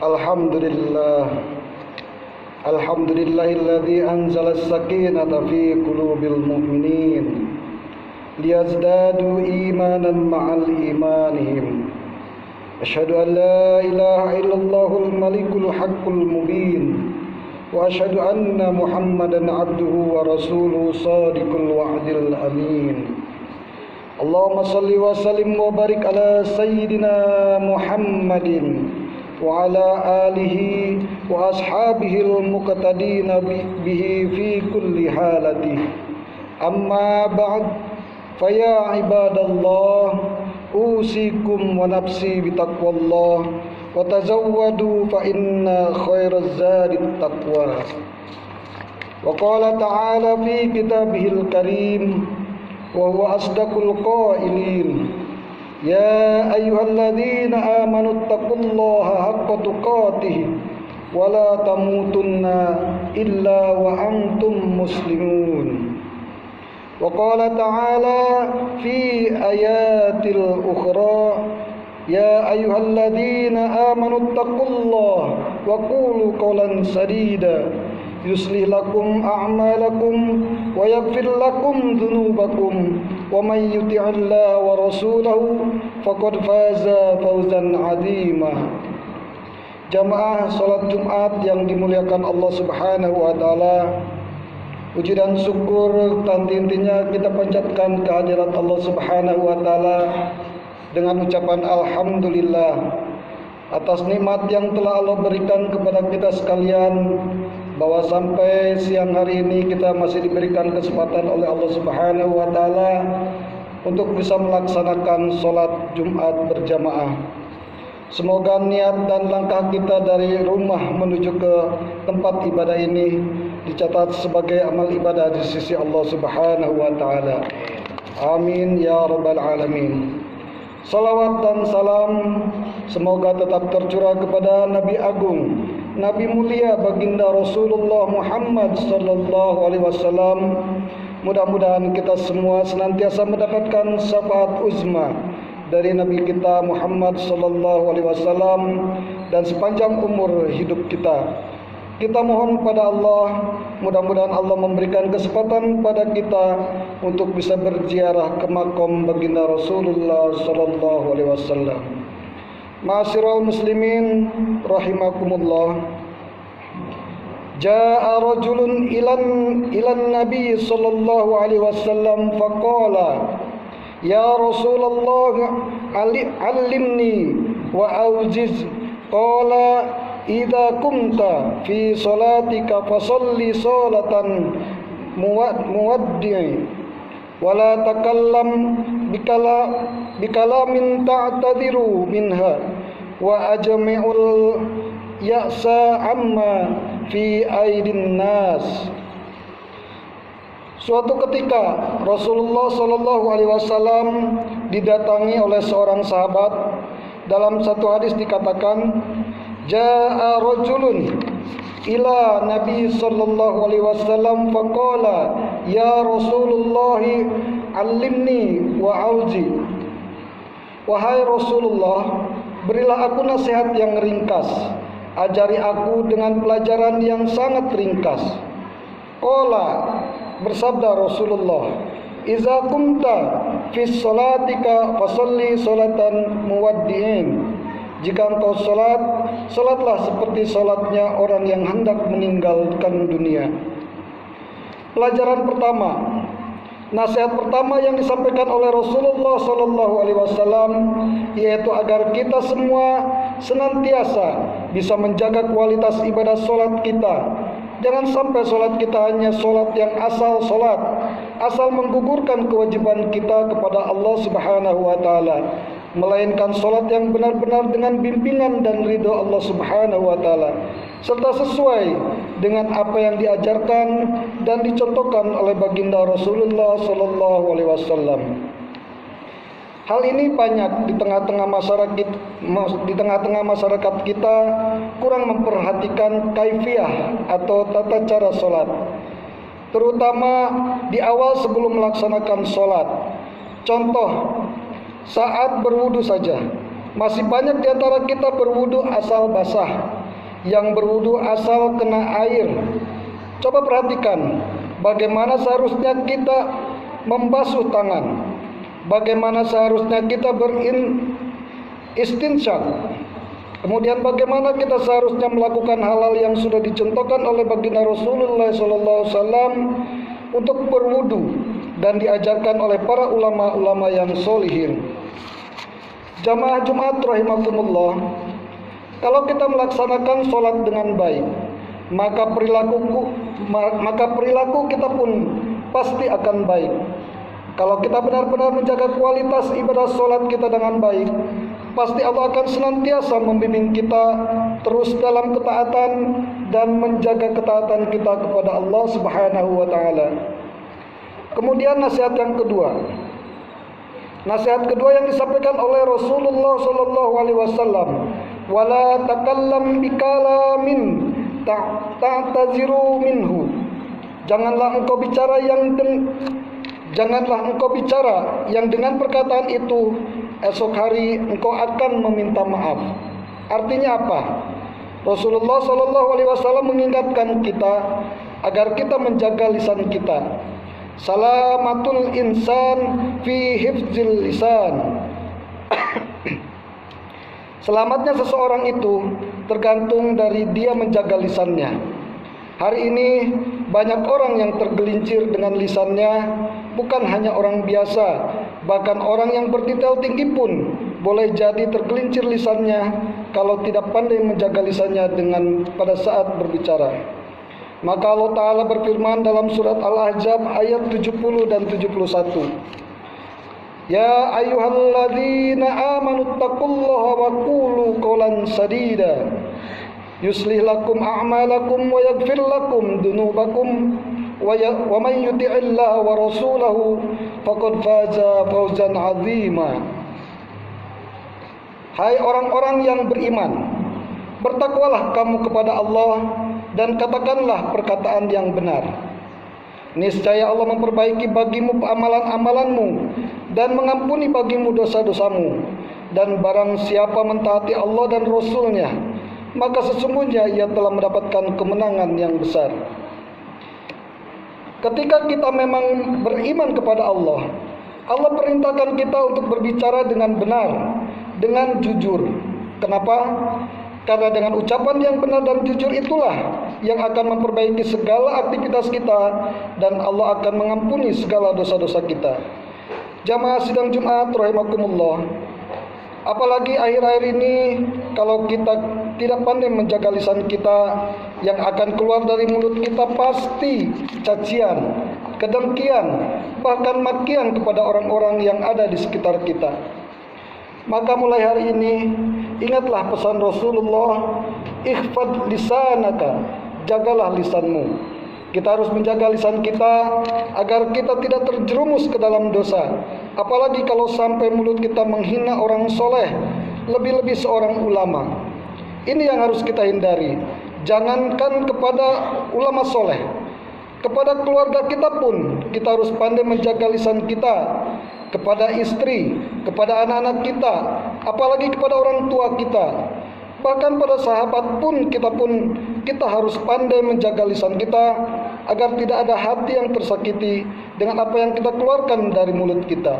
Alhamdulillah. Alhamdulillahilladzi anzala as-sakinata fi qulubil mu'minin liyazdadu imanan ma'al imanihim. Asyhadu an la ilaha illallahul malikul haqqul mubin wa asyhadu anna Muhammadan abduhu wa rasuluhu shadiqul wa'dil amin. Allahumma salli wa sallim wa barik ala sayyidina Muhammadin wa ala alihi wa ashabihil muqtadina bihi fi kulli halati. Amma ba'd, faya ibadallah, usikum wa nafsi bitaqwallah wa tazawwadu fa inna khairaz zadi taqwa. Wa qala ta'ala fi kitabihil karim wa huwa asdaqul qailin, ya ayyuhalladzina amanu taqullaha haqqa tuqatih wa la tamutunna illa wa antum muslimun. Wa qala ta'ala fi ayatil ukhra, ya ayyuhalladzina amanu taqullaha wa qulu qawlan sadida yuslih lakum a'malakum wa yaghfir lakum dhunubakum wa may yuti'illaha wa rasulahu faqad faza fawzan 'azima. Jamaah salat Jumat yang dimuliakan Allah Subhanahu wa taala, puji dan syukur tanti-intinya kita panjatkan kehadirat Allah Subhanahu wa taala dengan ucapan alhamdulillah atas nikmat yang telah Allah berikan kepada kita sekalian, bahwa sampai siang hari ini kita masih diberikan kesempatan oleh Allah Subhanahu wa taala untuk bisa melaksanakan salat Jumat berjamaah. Semoga niat dan langkah kita dari rumah menuju ke tempat ibadah ini dicatat sebagai amal ibadah di sisi Allah Subhanahu wa taala. Amin ya rabbal alamin. Salawat dan salam semoga tetap tercurah kepada Nabi Agung, Nabi mulia baginda Rasulullah Muhammad sallallahu alaihi wasallam. Mudah-mudahan kita semua senantiasa mendapatkan syafaat uzma dari Nabi kita Muhammad sallallahu alaihi wasallam dan sepanjang umur hidup kita. Kita mohon pada Allah, mudah-mudahan Allah memberikan kesempatan pada kita untuk bisa berziarah ke makam baginda Rasulullah sallallahu alaihi wasallam. Ma'asyiral muslimin rahimakumullah. Ja'a rajulun ilan nabi sallallahu alaihi wasallam faqala, ya Rasulullah allimni wa aujiz. Qala idza kumta fi salatika fasalli salatan muwaddi' wa la takallam bikalamin ta'tadiru minha wa ajmi'ul ya'sa amma fi aidin nas. Suatu ketika Rasulullah sallallahu alaihi wasallam didatangi oleh seorang sahabat. Dalam satu hadis dikatakan, ja'a rajulun ila Nabi sallallahu alaihi wasallam faqala, ya Rasulullah allimni wa auzi. Wahai Rasulullah, berilah aku nasihat yang ringkas, ajari aku dengan pelajaran yang sangat ringkas. Qala, bersabda Rasulullah, iza kumta fi salatika fasalli salatan muwaddi'in. Jika engkau salatlah seperti salatnya orang yang hendak meninggalkan dunia. Pelajaran pertama, nasihat pertama yang disampaikan oleh Rasulullah sallallahu alaihi wasallam yaitu agar kita semua senantiasa bisa menjaga kualitas ibadah salat kita. Jangan sampai salat kita hanya salat yang asal menggugurkan kewajiban kita kepada Allah Subhanahu wa taala, melainkan salat yang benar-benar dengan bimbingan dan ridha Allah Subhanahu wa taala, serta sesuai dengan apa yang diajarkan dan dicontohkan oleh baginda Rasulullah sallallahu alaihi wasallam. Hal ini banyak di tengah-tengah masyarakat kita kurang memperhatikan kaifiyah atau tata cara salat, terutama di awal sebelum melaksanakan salat. Contoh, saat berwudu saja, Masih banyak di antara kita berwudu asal basah, yang berwudu asal kena air. Coba perhatikan bagaimana seharusnya kita membasuh tangan, bagaimana seharusnya kita beristinsyak, kemudian bagaimana kita seharusnya melakukan hal-hal yang sudah dicontohkan oleh baginda Rasulullah SAW untuk berwudu dan diajarkan oleh para ulama-ulama yang solihin. Jamaah Jumat rahimakumullah, kalau kita melaksanakan sholat dengan baik, maka perilaku kita pun pasti akan baik. Kalau kita benar-benar menjaga kualitas ibadah sholat kita dengan baik, pasti Allah akan senantiasa membimbing kita terus dalam ketaatan dan menjaga ketaatan kita kepada Allah Subhanahu wa taala. Kemudian nasihat yang kedua. Nasihat kedua yang disampaikan oleh Rasulullah sallallahu alaihi wasallam, "Wala takallam bikalamin ta'taziru minhu." Janganlah engkau bicara yang dengan perkataan itu esok hari engkau akan meminta maaf. Artinya apa? Rasulullah sallallahu alaihi wasallam mengingatkan kita agar kita menjaga lisan kita. Salamatul insan fi hifzil lisan. Selamatnya seseorang itu tergantung dari dia menjaga lisannya. Hari ini banyak orang yang tergelincir dengan lisannya, bukan hanya orang biasa, bahkan orang yang bertitel tinggi pun boleh jadi tergelincir lisannya kalau tidak pandai menjaga lisannya pada saat berbicara. Maka Allah Ta'ala berfirman dalam surat Al-Ahzab ayat 70 dan 71. Ya ayyuhalladzina amanu taqullaha wa qulu qawlan sadida yuslih lakum a'malakum wa yaghfir lakum dunubakum wa man yuti'illaha wa rasulahu faqad faza fawzan 'azima. Hai orang-orang yang beriman, bertakwalah kamu kepada Allah dan katakanlah perkataan yang benar. Niscaya Allah memperbaiki bagimu amalan-amalanmu dan mengampuni bagimu dosa-dosamu. Dan barang siapa mentaati Allah dan Rasul-Nya, maka sesungguhnya ia telah mendapatkan kemenangan yang besar. Ketika kita memang beriman kepada Allah, Allah perintahkan kita untuk berbicara dengan benar, dengan jujur. Kenapa? Karena dengan ucapan yang benar dan jujur itulah yang akan memperbaiki segala aktivitas kita dan Allah akan mengampuni segala dosa-dosa kita. Jamaah sidang Jumat rahimakumullah, apalagi akhir-akhir ini kalau kita tidak pandai menjaga lisan kita, yang akan keluar dari mulut kita pasti cacian, kedengkian, bahkan makian kepada orang-orang yang ada di sekitar kita. Maka mulai hari ini ingatlah pesan Rasulullah, ikhfad lisanaka, jagalah lisanmu. Kita harus menjaga lisan kita agar kita tidak terjerumus ke dalam dosa. Apalagi kalau sampai mulut kita menghina orang soleh, lebih-lebih seorang ulama. Ini yang harus kita hindari. Jangankan kepada ulama soleh, kepada keluarga kita pun kita harus pandai menjaga lisan kita. Kepada istri, kepada anak-anak kita, apalagi kepada orang tua kita, bahkan pada sahabat pun kita harus pandai menjaga lisan kita agar tidak ada hati yang tersakiti dengan apa yang kita keluarkan dari mulut kita.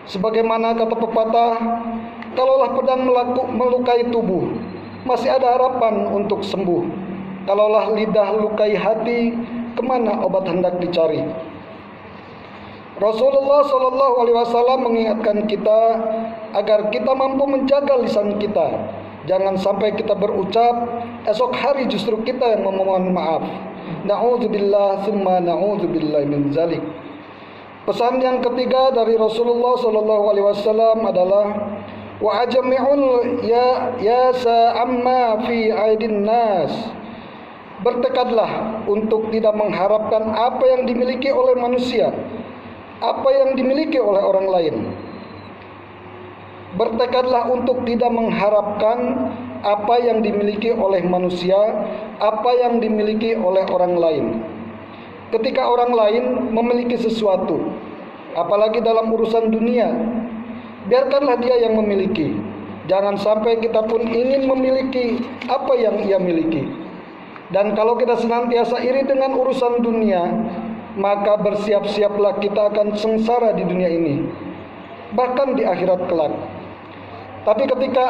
Sebagaimana kata pepatah, kalaulah pedang melukai tubuh, masih ada harapan untuk sembuh. Kalaulah lidah lukai hati, kemana obat hendak dicari? Rasulullah SAW mengingatkan kita agar kita mampu menjaga lisan kita. Jangan sampai kita berucap, esok hari justru kita yang memohon maaf. Na'udzubillah summa na'udzubillah min zalik. Pesan yang ketiga dari Rasulullah SAW adalah wa ajmi'ul yasa amma fi aidin nas. Bertekadlah untuk tidak mengharapkan apa yang dimiliki oleh manusia, apa yang dimiliki oleh orang lain. Bertekadlah untuk tidak mengharapkan apa yang dimiliki oleh manusia, apa yang dimiliki oleh orang lain. Ketika orang lain memiliki sesuatu, apalagi dalam urusan dunia, biarkanlah dia yang memiliki. Jangan sampai kita pun ingin memiliki apa yang ia miliki. Dan kalau kita senantiasa iri dengan urusan dunia, maka bersiap-siaplah kita akan sengsara di dunia ini, bahkan di akhirat kelak. Tapi ketika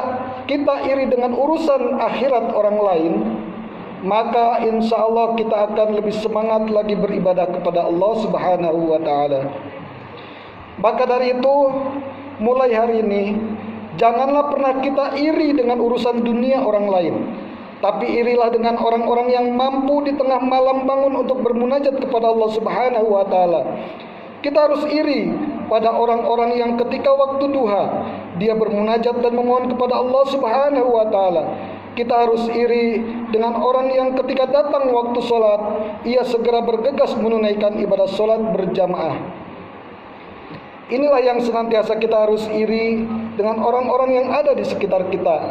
kita iri dengan urusan akhirat orang lain, maka insya Allah kita akan lebih semangat lagi beribadah kepada Allah Subhanahu wa ta'ala. Maka dari itu, mulai hari ini, janganlah pernah kita iri dengan urusan dunia orang lain, tapi irilah dengan orang-orang yang mampu di tengah malam bangun untuk bermunajat kepada Allah Subhanahu wa ta'ala. Kita harus iri pada orang-orang yang ketika waktu duha dia bermunajat dan memohon kepada Allah Subhanahu wa ta'ala. Kita harus iri dengan orang yang ketika datang waktu sholat, ia segera bergegas menunaikan ibadah sholat berjamaah. Inilah yang senantiasa kita harus iri dengan orang-orang yang ada di sekitar kita.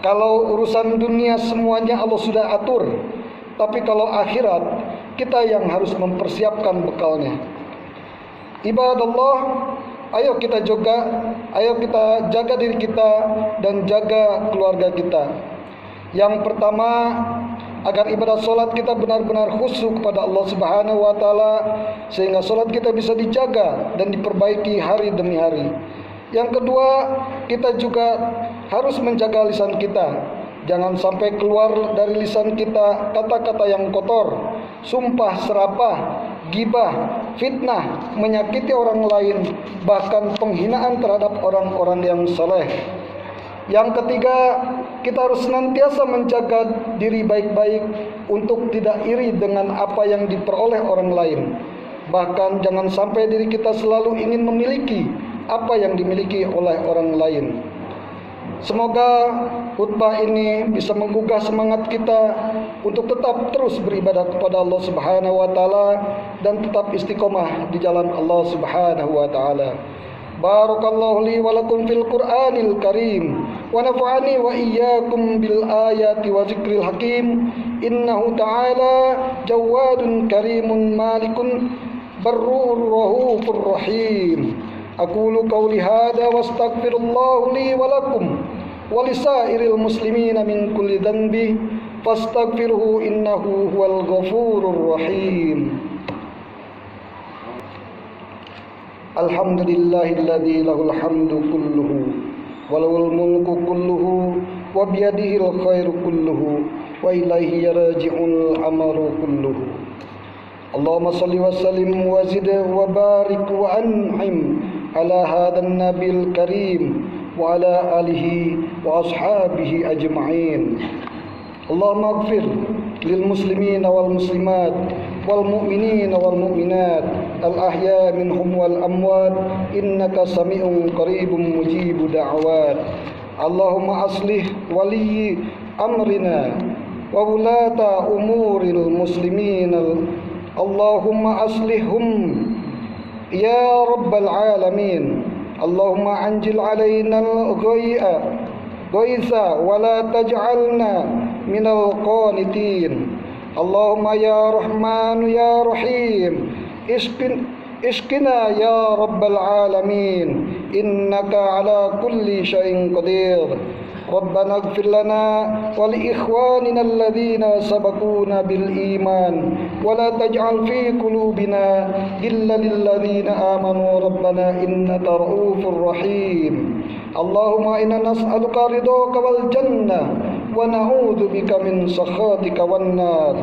Kalau urusan dunia semuanya Allah sudah atur, tapi kalau akhirat, kita yang harus mempersiapkan bekalnya. Ibadallah, ayo kita jaga diri kita dan jaga keluarga kita. Yang pertama, agar ibadah solat kita benar-benar khusyuk kepada Allah Subhanahu wa ta'ala, sehingga solat kita bisa dijaga dan diperbaiki hari demi hari. Yang kedua, kita juga harus menjaga lisan kita. Jangan sampai keluar dari lisan kita kata-kata yang kotor, sumpah serapah, gibah, fitnah, menyakiti orang lain, bahkan penghinaan terhadap orang-orang yang saleh. Yang ketiga, kita harus senantiasa menjaga diri baik-baik untuk tidak iri dengan apa yang diperoleh orang lain. Bahkan jangan sampai diri kita selalu ingin memiliki apa yang dimiliki oleh orang lain. Semoga khutbah ini bisa menggugah semangat kita untuk tetap terus beribadah kepada Allah Subhanahu wa ta'ala dan tetap istiqomah di jalan Allah Subhanahu wa ta'ala. Barakallahu li wa lakum fil Qur'anil Karim wa nafa'ani wa iyyakum bil ayati wa zikril hakim. Innahu ta'ala jawadun karimun malikun barrur rahufur rahim. Aqulu qawli hadha wa astaghfirullahu li wa lakum wa lisairil muslimina min kulli dhanbi fastaghfiruhu innahu huwal ghafurur rahim. Alhamdulillahilladzi lahul hamdu kulluhu wa lahul mulku kulluhu wa biyadihil khairu kulluhu wa ilaihi yarji'ul amru kulluhu. Allahumma salli wa sallim wa zid wa barik wa an'im ala hadan nabil karim wa ala alihi wa ashabihi ajma'in. Allahumma ighfir lil muslimina wal muslimat wal mu'minina wal mu'minat al ahya minhum wal amwat innaka sami'un qaribun mujibud da'awat. Allahumma aslih wali amrina wa wulata umuril muslimin. Allahumma aslihhum ya rabbal alamin. Allahumma anjil alaina al-ghaitha wa la taj'alna minal qanitin. Allahumma ya Rahman ya Rahim ishqina ya Rabbal alamin innaka ala kulli syai'in qadir. Rabbana ighfir lana wa li ikhwanina alladhina sabaquna bil iman wa la taj'al fi qulubina ghillan lil ladzina amanu rabbana innaka ra'ufur rahim. Allahumma inna nas'aluka ridhaka wal jannah wa na'udzu bika min sakhatika wan nar.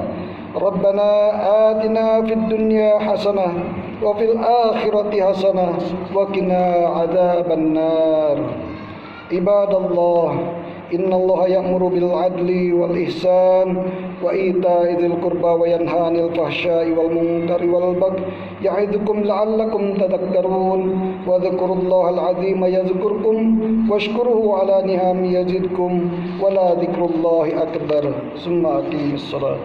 Rabbana atina fid dunya hasanah wa fil akhirati hasanah wa qina adzaban nar. Ibadallah, innallaha ya'muru bil adli wal ihsan wa ita'i dzil qurba wa yanha 'anil fahsya'i wal munkari wal baghi ya'idukum la'allakum tadhakkarun. Wa dzkurullahal 'azima yadhkurkum washkuruhu 'ala ni'amihi yazidkum wa la dzikrullahi akbar. Summa aqimis shalah.